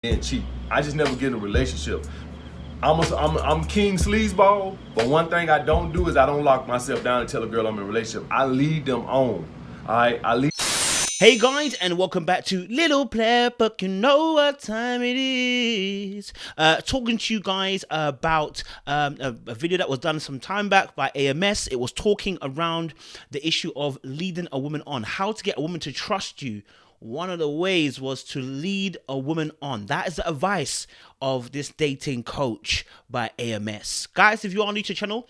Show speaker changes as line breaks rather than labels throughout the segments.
and cheat. I just never get in a relationship. I'm King Sleazeball, but one thing I don't do is I don't lock myself down and tell a girl I'm in a relationship. I lead them on. Alright, I lead.
Hey guys, and welcome back to Little Player, but you know what time it is. Talking to you guys about a video that was done some time back by AMS. It was talking around the issue of leading a woman on, how to get a woman to trust you. One of the ways was to lead a woman on. That is the advice of this dating coach by AMS. Guys, if you are new to the channel,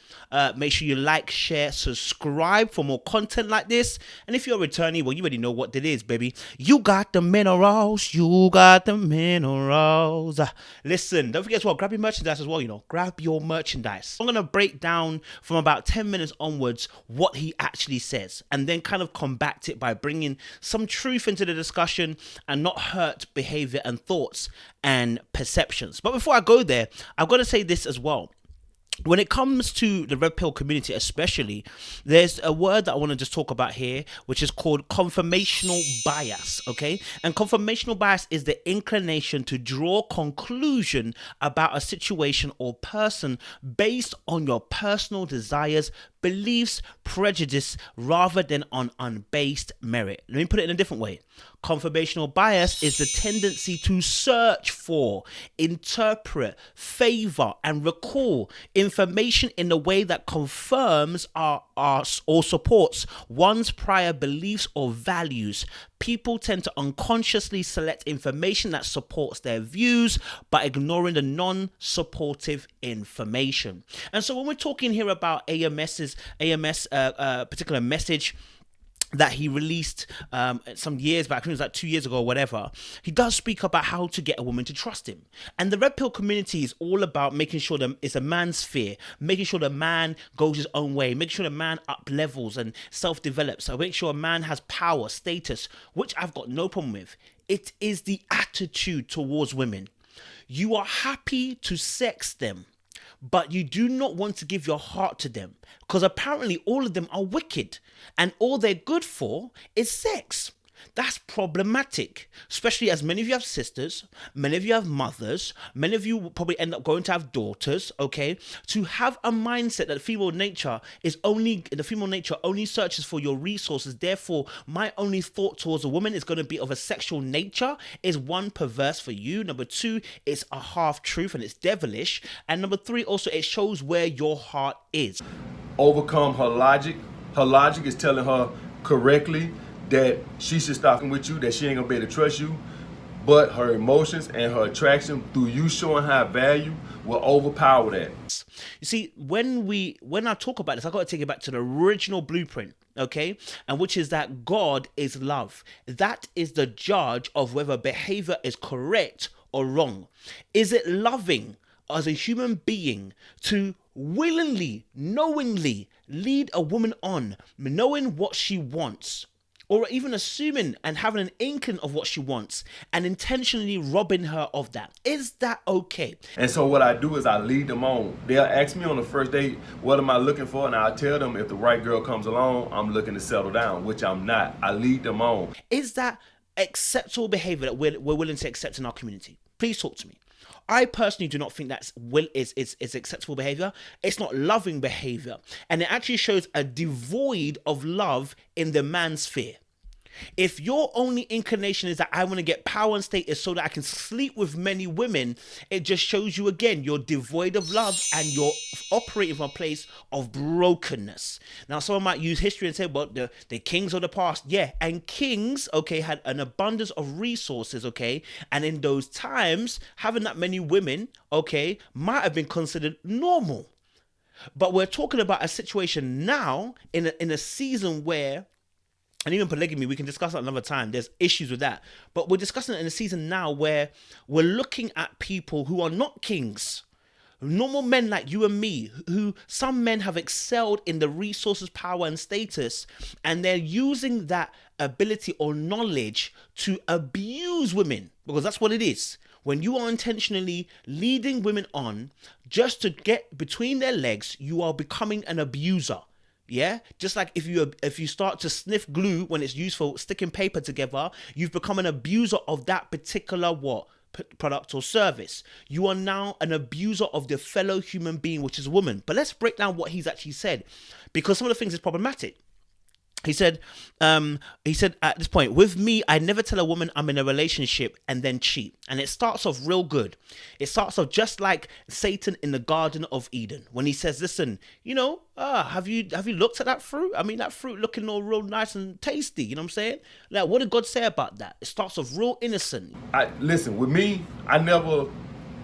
make sure you like, share, subscribe for more content like this. And if you're a returnee, well, you already know what it is, baby. You got the minerals. You got the minerals. Listen, don't forget as well, grab your merchandise as well, Grab your merchandise. I'm going to break down from about 10 minutes onwards what he actually says, and then kind of combat it by bringing some truth into the discussion and not hurt behavior and thoughts and perceptions. But before I go there, I've got to say this as well. When it comes to the red pill community especially, there's a word that I want to just talk about here, which is called confirmational bias, okay? And confirmational bias is the inclination to draw conclusion about a situation or person based on your personal desires, beliefs, prejudice, rather than on unbased merit. Let me put it in a different way. Confirmational bias is the tendency to search for, interpret, favor, and recall information in a way that confirms or supports one's prior beliefs or values. People tend to unconsciously select information that supports their views by ignoring the non-supportive information. And so when we're talking here about AMS particular message that he released some years back, I think it was like 2 years ago or whatever, he does speak about how to get a woman to trust him. And the red pill community is all about making sure that it's a man's sphere, making sure the man goes his own way, making sure the man up levels and self-develops, so make sure a man has power, status, which I've got no problem with. It is the attitude towards women. You are happy to sex them, but you do not want to give your heart to them, because apparently all of them are wicked and all they're good for is sex. That's problematic, especially as many of you have sisters, many of you have mothers, many of you will probably end up going to have daughters, okay? To have a mindset that the female nature only searches for your resources, therefore my only thought towards a woman is going to be of a sexual nature, is one, perverse for you. Number two, it's a half truth and it's devilish. And number three, also it shows where your heart is.
Overcome her logic. Her logic is telling her correctly that she should stop with you, that she ain't gonna be able to trust you, but her emotions and her attraction through you showing her value will overpower that.
You see, when I talk about this, I got to take it back to the original blueprint, okay? And which is that God is love. That is the judge of whether behavior is correct or wrong. Is it loving as a human being to willingly, knowingly lead a woman on, knowing what she wants, or even assuming and having an inkling of what she wants and intentionally robbing her of that? Is that okay?
And so what I do is I lead them on. They'll ask me on the first date, what am I looking for? And I'll tell them if the right girl comes along, I'm looking to settle down, which I'm not. I lead them on.
Is that acceptable behavior that we're willing to accept in our community? Please talk to me. I personally do not think that's is acceptable behavior. It's not loving behavior. And it actually shows a devoid of love in the man's sphere. If your only inclination is that I want to get power and status so that I can sleep with many women, it just shows you again you're devoid of love and you're operating from a place of brokenness. Now, someone might use history and say, well, the kings of the past, yeah, and kings, okay, had an abundance of resources, okay, and in those times, having that many women, okay, might have been considered normal. But we're talking about a situation now in a season where, and even polygamy, we can discuss that another time. There's issues with that. But we're discussing it in a season now where we're looking at people who are not kings, normal men like you and me, who some men have excelled in the resources, power, and status, and they're using that ability or knowledge to abuse women, because that's what it is. When you are intentionally leading women on just to get between their legs, you are becoming an abuser. Yeah, just like if you start to sniff glue when it's used for sticking paper together, you've become an abuser of that particular product or service. You are now an abuser of the fellow human being, which is a woman. But let's break down what he's actually said, because some of the things is problematic. He said at this point, with me, I never tell a woman I'm in a relationship and then cheat. And it starts off real good. It starts off just like Satan in the Garden of Eden, when he says, listen, have you looked at that fruit? I mean, that fruit looking all real nice and tasty. You know what I'm saying? Like, what did God say about that? It starts off real innocent.
Listen, with me, I never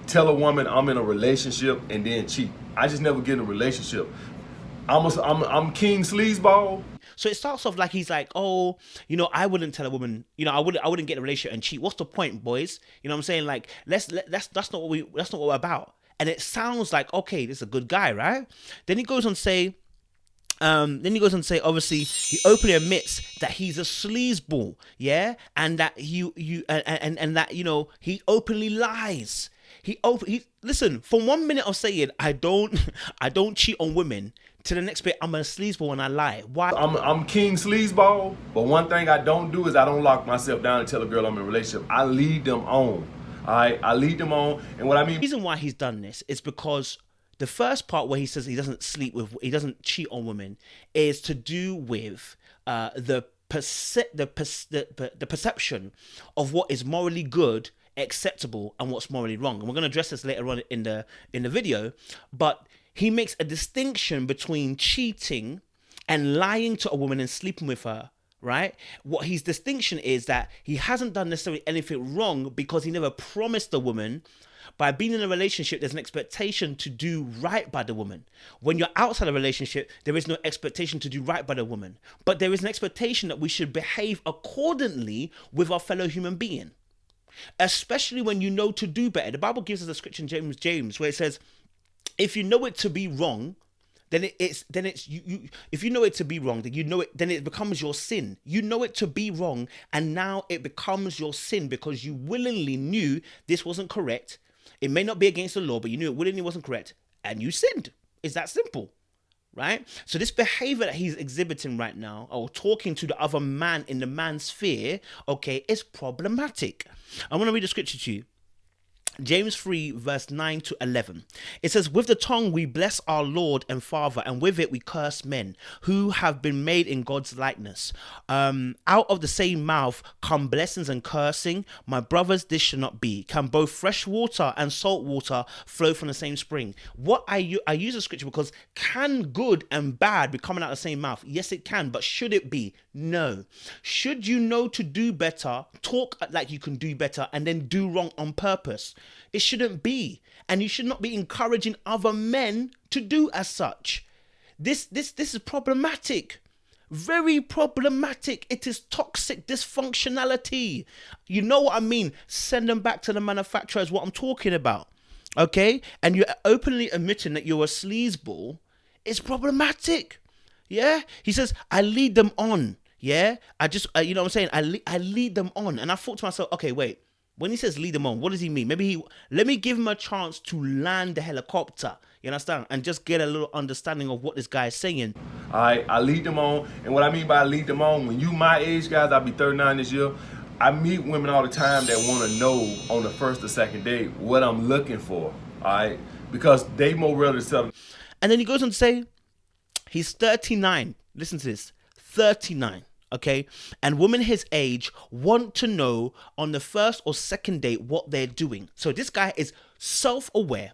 tell a woman I'm in a relationship and then cheat. I just never get in a relationship. I'm King Sleazeball.
So it starts off like he's like, oh, I wouldn't tell a woman, I wouldn't get in a relationship and cheat. What's the point, boys? You know what I'm saying? Like, that's not what we're about. And it sounds like, okay, this is a good guy, right? Then he goes on to say, obviously, he openly admits that he's a sleazeball, yeah, and that and that he openly lies. Listen, from 1 minute of saying I don't cheat on women to the next bit I'm a sleazeball and I lie. Why?
I'm King Sleazeball, but one thing I don't do is I don't lock myself down and tell a girl I'm in a relationship. I lead them on. All right, I lead them on, and what I mean.
The reason why he's done this is because the first part where he says he doesn't cheat on women is to do with the perception of what is morally good, acceptable, and what's morally wrong. And we're going to address this later on in the video, but he makes a distinction between cheating and lying to a woman and sleeping with her, right? What his distinction is that he hasn't done necessarily anything wrong, because he never promised the woman. By being in a relationship, there's an expectation to do right by the woman. When you're outside a relationship, there is no expectation to do right by the woman. But there is an expectation that we should behave accordingly with our fellow human being, especially when you know to do better. The Bible gives us a scripture in James where it says, if you know it to be wrong, then if you know it to be wrong, then it becomes your sin. You know it to be wrong, and now it becomes your sin because you willingly knew this wasn't correct. It may not be against the law, but you knew it willingly wasn't correct, and you sinned. It's that simple, right? So this behavior that he's exhibiting right now, or talking to the other man in the man's sphere, okay, is problematic. I want to read the scripture to you. James 3 verse 9 to 11. It says, with the tongue we bless our Lord and Father, and with it we curse men who have been made in God's likeness. Out of the same mouth come blessings and cursing. My brothers, this should not be. Can both fresh water and salt water flow from the same spring? What I use the scripture because can good and bad be coming out of the same mouth? Yes, it can, but should it be? No. Should you know to do better, talk like you can do better, and then do wrong on purpose? It shouldn't be, and you should not be encouraging other men to do as such. This is problematic, very problematic. It is toxic dysfunctionality. You know what I mean? Send them back to the manufacturer is what I'm talking about, okay? And you're openly admitting that you're a sleazeball. It's problematic, yeah? He says, I lead them on, yeah? You know what I'm saying? I lead them on, and I thought to myself, okay, wait. When he says lead them on, what does he mean? Let me give him a chance to land the helicopter, you understand? And just get a little understanding of what this guy is saying.
I lead them on, and what I mean by lead them on, when you my age, guys, I'll be 39 this year, I meet women all the time that want to know on the first or second date what I'm looking for, all right? Because they more ready to settle.
And then he goes on to say, he's 39. Listen to this, 39. Okay, and women his age want to know on the first or second date what they're doing. So this guy is self-aware.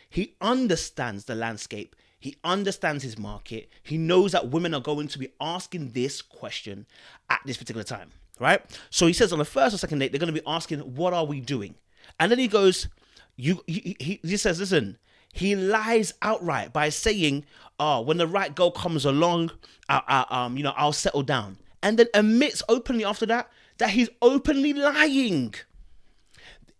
He understands the landscape. He understands his market. He knows that women are going to be asking this question at this particular time, right? So he says on the first or second date, they're going to be asking, what are we doing? And then he goes, he says, listen, he lies outright by saying, when the right girl comes along, I'll settle down. And then admits openly after that he's openly lying.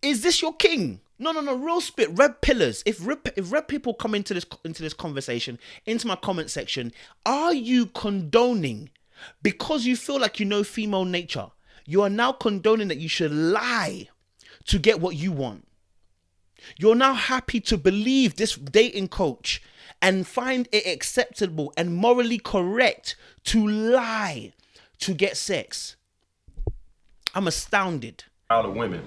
Is this your king? No, real spit, red pillars. If red people come into this conversation, into my comment section, are you condoning, because you feel like you know female nature, you are now condoning that you should lie to get what you want? You're now happy to believe this dating coach and find it acceptable and morally correct to lie to get sex? I'm astounded.
Out of women.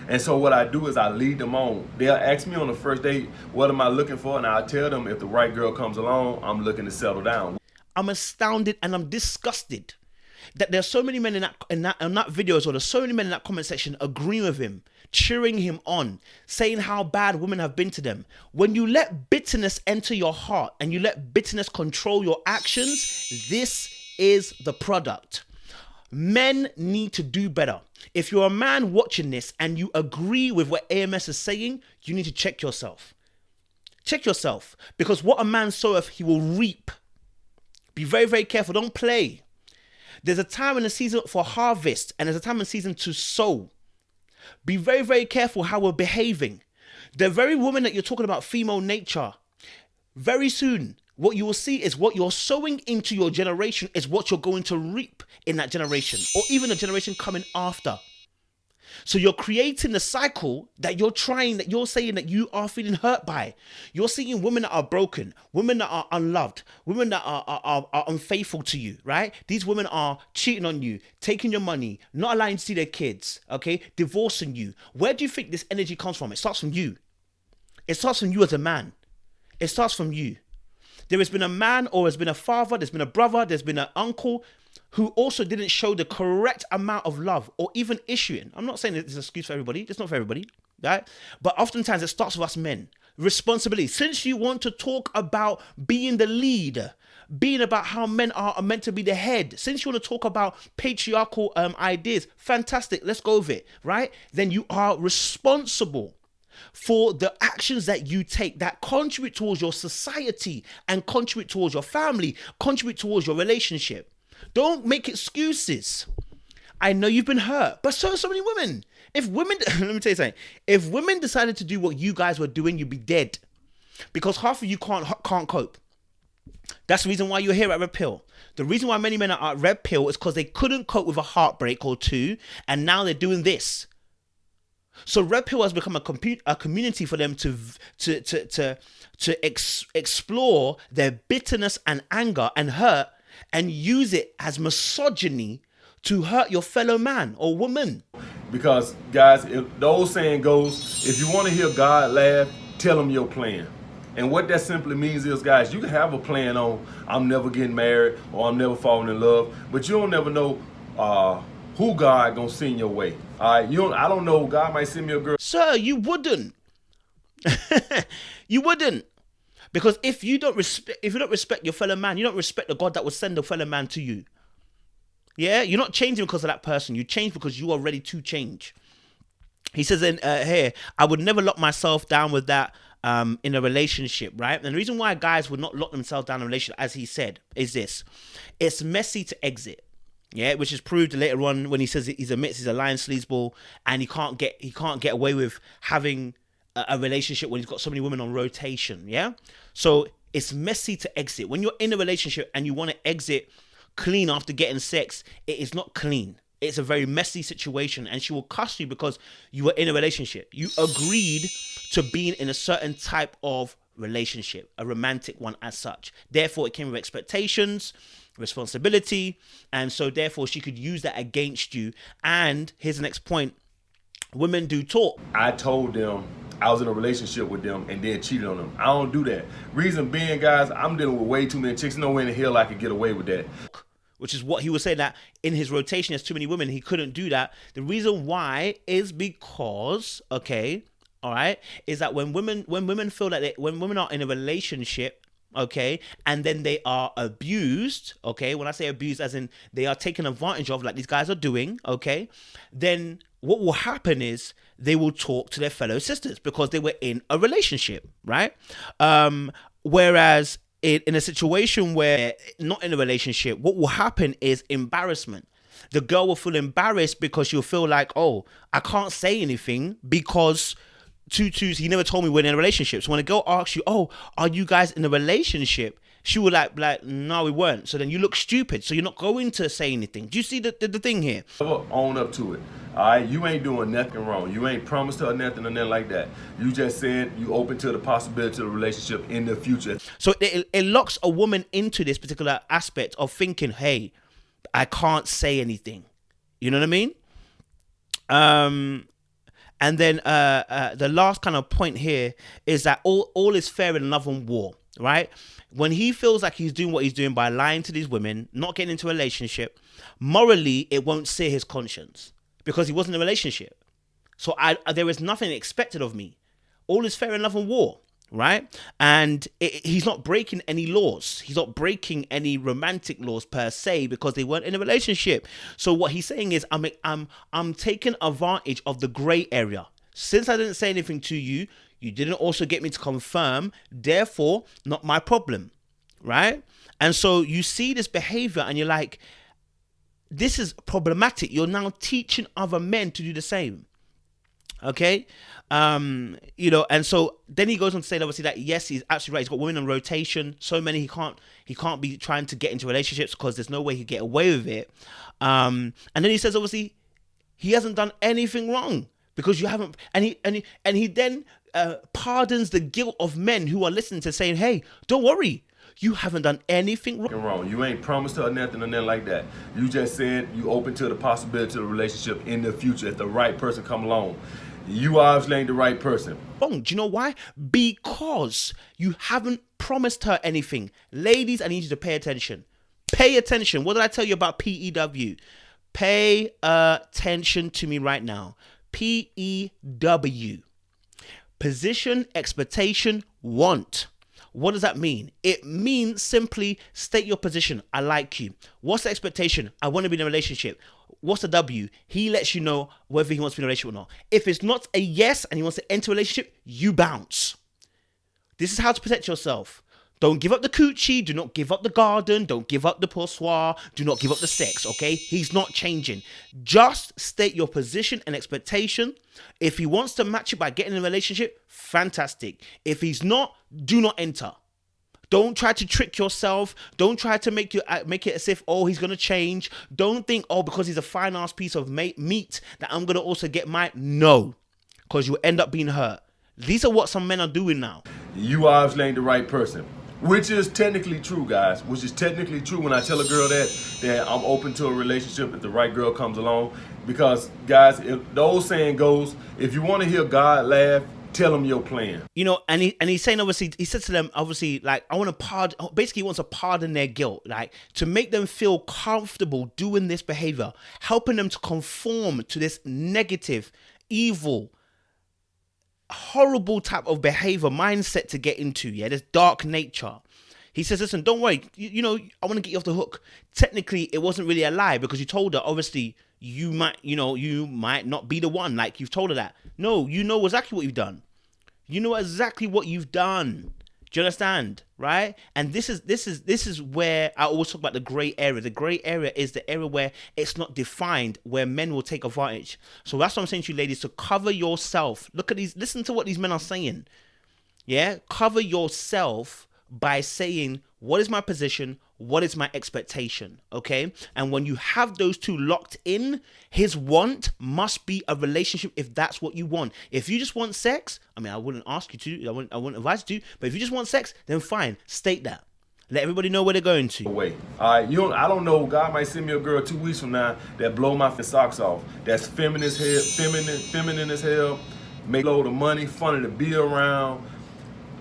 And so what I do is I lead them on. They'll ask me on the first date, what am I looking for? And I'll tell them if the right girl comes along, I'm looking to settle down.
I'm astounded and I'm disgusted that there's so many men in that videos, or there's so many men in that comment section agreeing with him, cheering him on, saying how bad women have been to them. When you let bitterness enter your heart and you let bitterness control your actions, this is the product. Men need to do better. If you're a man watching this and you agree with what AMS is saying, you need to check yourself. Check yourself, because what a man soweth, he will reap. Be very, very careful. Don't play. There's a time in the season for harvest, and there's a time in the season to sow. Be very, very careful how we're behaving. The very woman that you're talking about, female nature, very soon, what you will see is what you're sowing into your generation is what you're going to reap in that generation, or even the generation coming after. So you're creating the cycle that you're saying that you are feeling hurt by. You're seeing women that are broken, women that are unloved, women that are unfaithful to you, right? These women are cheating on you, taking your money, not allowing you to see their kids, okay? Divorcing you. Where do you think this energy comes from? It starts from you. It starts from you as a man. It starts from you. There has been a man, or has been a father, there's been a brother, there's been an uncle who also didn't show the correct amount of love or even issuing. I'm not saying that it's an excuse for everybody. It's not for everybody, right? But oftentimes it starts with us men. Responsibility. Since you want to talk about being the lead, being about how men are meant to be the head, since you want to talk about patriarchal ideas, fantastic, let's go with it, right? Then you are responsible for the actions that you take that contribute towards your society and contribute towards your family, contribute towards your relationship. Don't make excuses. I know you've been hurt, but so many women. If women, let me tell you something. If women decided to do what you guys were doing, you'd be dead, because half of you can't cope. That's the reason why you're here at Red Pill. The reason why many men are at Red Pill is because they couldn't cope with a heartbreak or two, and now they're doing this. So Red Pill has become a community for them to explore their bitterness and anger and hurt, and use it as misogyny to hurt your fellow man or woman.
Because, guys, the old saying goes, if you want to hear God laugh, tell him your plan. And what that simply means is, guys, you can have a plan on, I'm never getting married or I'm never falling in love, but you don't never know who God gonna send your way. All right, I don't know. God might send me a girl.
Sir, you wouldn't. You wouldn't. Because if you don't respect your fellow man, you don't respect the God that will send the fellow man to you. Yeah, you're not changing because of that person. You change because you are ready to change. He says in here, I would never lock myself down with that in a relationship, right? And the reason why guys would not lock themselves down in a relationship, as he said, is this: it's messy to exit. Yeah, which is proved later on when he says he's a lying sleazeball, and he can't get away with having a relationship when he's got so many women on rotation. Yeah, so it's messy to exit. When you're in a relationship and you want to exit clean after getting sex, it is not clean. It's a very messy situation, and she will cuss you because you were in a relationship. You agreed to being in a certain type of relationship, a romantic one as such. Therefore, it came with expectations, responsibility, and so therefore she could use that against you. And here's the next point: women do talk.
I told them I was in a relationship with them and then cheated on them. I don't do that. Reason being, guys, I'm dealing with way too many chicks. No way in the hell I could get away with that.
Which is what he was saying, that in his rotation there's too many women, he couldn't do that. The reason why is because, okay, all right, is that when women feel that when women are in a relationship, okay, and then they are abused, okay, when I say abused as in they are taken advantage of, like these guys are doing, okay, then what will happen is they will talk to their fellow sisters because they were in a relationship, right? Whereas in a situation where not in a relationship, what will happen is embarrassment. The girl will feel embarrassed because she'll feel like, oh, I can't say anything because he never told me we're in a relationship. So when a girl asks you, oh, are you guys in a relationship? She will like, no, we weren't. So then you look stupid. So you're not going to say anything. Do you see the thing here?
Own up to it. All right, you ain't doing nothing wrong. You ain't promised her nothing or nothing like that. You just said you open to the possibility of a relationship in the future. So
it locks a woman into this particular aspect of thinking, hey, I can't say anything. You know what I mean? And then the last kind of point here is that all is fair in love and war, right? When he feels like he's doing what he's doing by lying to these women, not getting into a relationship, morally, it won't sear his conscience because he wasn't in a relationship. So there is nothing expected of me. All is fair in love and war, right? And he's not breaking any laws. He's not breaking any romantic laws per se because they weren't in a relationship. So what he's saying is, I'm taking advantage of the gray area. Since I didn't say anything to you, you didn't also get me to confirm. Therefore, not my problem, right? And so you see this behavior and you're like, this is problematic. You're now teaching other men to do the same. Okay, and so then he goes on to say obviously that yes, he's absolutely right. He's got women on rotation, so many he can't be trying to get into relationships because there's no way he'd get away with it. And then he says obviously he hasn't done anything wrong because you haven't, and he then pardons the guilt of men who are listening to saying, hey, don't worry. You haven't done anything
wrong. You ain't promised her nothing or nothing like that. You just said you open to the possibility of a relationship in the future if the right person come along. You obviously ain't the right person.
Wrong. Do you know why? Because you haven't promised her anything. Ladies, I need you to pay attention. Pay attention. What did I tell you about PEW? Pay attention to me right now. PEW. Position, expectation, want. What does that mean? It means simply state your position. I like you. What's the expectation? I want to be in a relationship. What's the W? He lets you know whether he wants to be in a relationship or not. If it's not a yes and he wants to enter a relationship, you bounce. This is how to protect yourself. Don't give up the coochie. Do not give up the garden. Don't give up the poursoir. Do not give up the sex, okay? He's not changing. Just state your position and expectation. If he wants to match it by getting in a relationship, fantastic. If he's not, do not enter. Don't try to trick yourself. Don't try to make it as if, oh, he's going to change. Don't think, oh, because he's a fine-ass piece of meat that I'm going to also get my... No, because you'll end up being hurt. These are what some men are doing now.
You obviously ain't the right person. Which is technically true, guys. Which is technically true when I tell a girl that I'm open to a relationship if the right girl comes along. Because, guys, if the old saying goes, if you want to hear God laugh, tell him your plan.
And he's saying, obviously, he said to them, obviously, like, I want to pardon, basically he wants to pardon their guilt, like, to make them feel comfortable doing this behavior, helping them to conform to this negative, evil, horrible type of behavior mindset to get into, this dark nature. He says, listen, don't worry, I want to get you off the hook. Technically, it wasn't really a lie because you told her, obviously, you might not be the one, like you've told her that. No, you know exactly what you've done. You know exactly what you've done. Do you understand? Right? And this is where I always talk about the gray area. The gray area is the area where it's not defined, where men will take advantage. So that's what I'm saying to you ladies, to cover yourself. Look at these, listen to what these men are saying. Yeah? Cover yourself by saying, what is my position? What is my expectation? Okay? And when you have those two locked in, his want must be a relationship if that's what you want. If you just want sex, I mean, I wouldn't ask you to, I wouldn't advise you to, but if you just want sex, then fine, state that. Let everybody know where they're going to.
Wait, I don't know. God might send me a girl 2 weeks from now that blow my socks off. That's feminine as hell, make a load of money, funny to be around,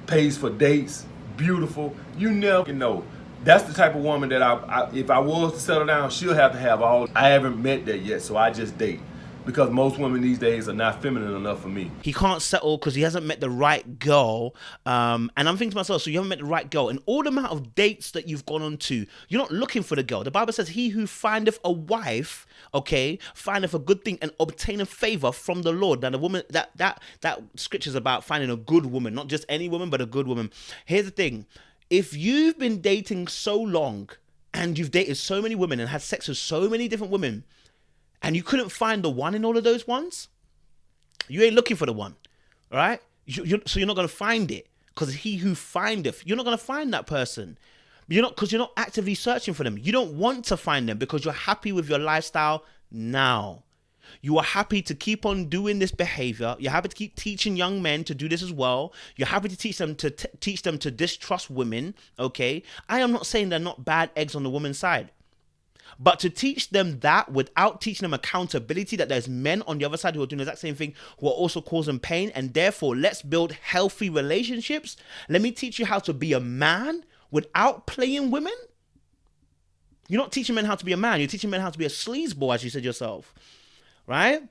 pays for dates, beautiful. You never know. That's the type of woman that if I was to settle down, she'll have to have all. I haven't met that yet, so I just date. Because most women these days are not feminine enough for me.
He can't settle because he hasn't met the right girl. And I'm thinking to myself, so you haven't met the right girl. And all the amount of dates that you've gone on to, you're not looking for the girl. The Bible says, he who findeth a wife, okay, findeth a good thing and obtaineth favor from the Lord. Now the woman, that scripture is about finding a good woman, not just any woman, but a good woman. Here's the thing. If you've been dating so long and you've dated so many women and had sex with so many different women and you couldn't find the one in all of those ones, you ain't looking for the one, all right? So you're not going to find it because he who findeth, you're not going to find that person. Because you're not actively searching for them. You don't want to find them because you're happy with your lifestyle now. You are happy to keep on doing this behavior. You're happy to keep teaching young men to do this as well. You're happy to teach them to distrust women, okay? I am not saying they're not bad eggs on the woman's side. But to teach them that without teaching them accountability, that there's men on the other side who are doing the exact same thing, who are also causing pain, and therefore let's build healthy relationships. Let me teach you how to be a man without playing women. You're not teaching men how to be a man. You're teaching men how to be a sleazeball, as you said yourself, right?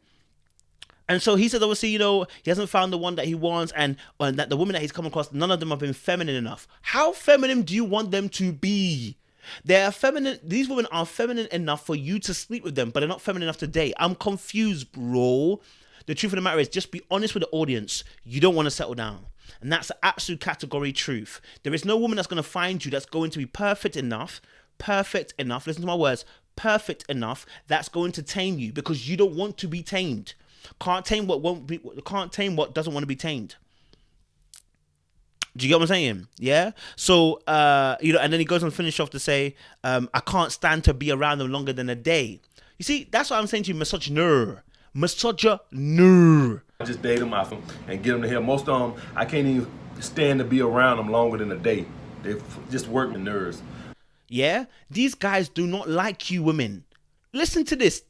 And so he said, obviously, you know, he hasn't found the one that he wants, and that the women that he's come across, none of them have been feminine enough. How feminine do you want them to be? They are feminine. These women are feminine enough for you to sleep with them, but they're not feminine enough to date. I'm confused, bro. The truth of the matter is, just be honest with the audience. You don't want to settle down. And that's the absolute category truth. There is no woman that's going to find you that's going to be perfect enough, listen to my words, perfect enough, that's going to tame you, because you don't want to be tamed. Can't tame what doesn't want to be tamed. Do you get what I'm saying? Yeah. So you know, and then he goes on to finish off to say, I can't stand to be around them longer than a day. You see, that's what I'm saying to you, misogynoir.
I just date them off and get them to hell. Most of them, I can't even stand to be around them longer than a day. They just work my nerves.
Yeah, these guys do not like you, women. Listen to this.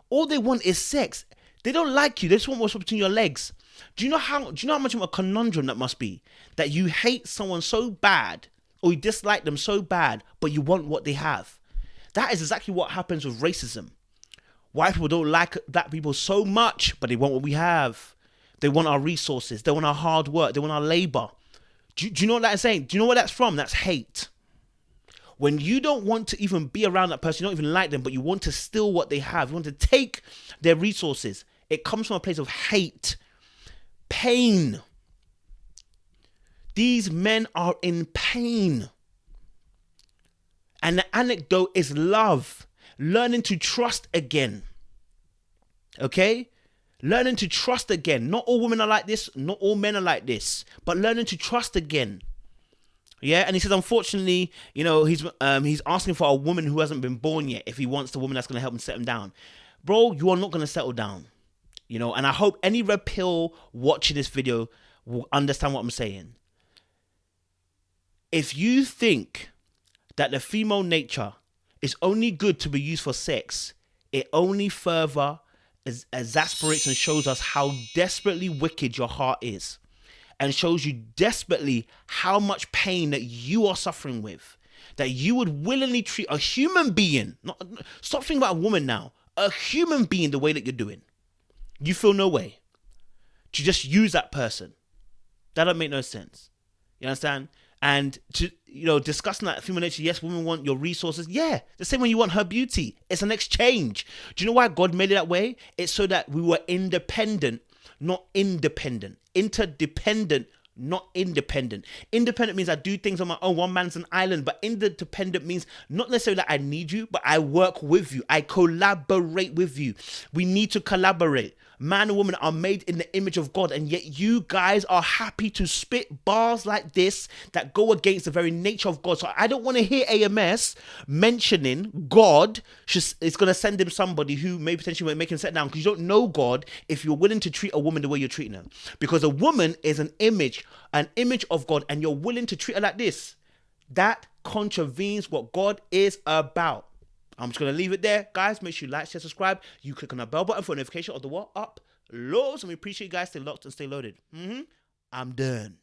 All they want is sex. They don't like you. They just want what's between your legs. Do you know how much of a conundrum that must be? That you hate someone so bad, or you dislike them so bad, but you want what they have. That is exactly what happens with racism. White people don't like black people so much, but they want what we have. They want our resources. They want our hard work. They want our labor. Do you know what that's saying? Do you know where that's from? That's hate. When you don't want to even be around that person, you don't even like them, but you want to steal what they have. You want to take their resources. It comes from a place of hate, pain. These men are in pain. And the anecdote is love. Learning to trust again. Okay? Learning to trust again. Not all women are like this. Not all men are like this. But learning to trust again. Yeah, and he says, unfortunately, you know, he's asking for a woman who hasn't been born yet if he wants the woman that's going to help him settle down. Bro, you are not going to settle down. You know, and I hope any red pill watching this video will understand what I'm saying. If you think that the female nature is only good to be used for sex, it only further exasperates and shows us how desperately wicked your heart is, and shows you desperately how much pain that you are suffering with, that you would willingly treat a human being, stop thinking about a woman now, a human being the way that you're doing. You feel no way to just use that person. That don't make no sense. You understand? And to, you know, discussing that female nature, yes, women want your resources. Yeah, the same way you want her beauty. It's an exchange. Do you know why God made it that way? It's so that we were independent, not independent. Interdependent, not independent. Independent means I do things on my own. One man's an island. But interdependent means not necessarily that I need you, but I work with you. I collaborate with you. We need to collaborate. Man and woman are made in the image of God, and yet you guys are happy to spit bars like this that go against the very nature of God. So I don't want to hear AMS mentioning God is going to send him somebody who may potentially make him sit down, because you don't know God if you're willing to treat a woman the way you're treating her. Because a woman is an image of God, and you're willing to treat her like this. That contravenes what God is about. I'm just going to leave it there. Guys, make sure you like, share, subscribe. You click on the bell button for a notification of the what? Uploads. And we appreciate you guys. Stay locked and stay loaded. I'm done.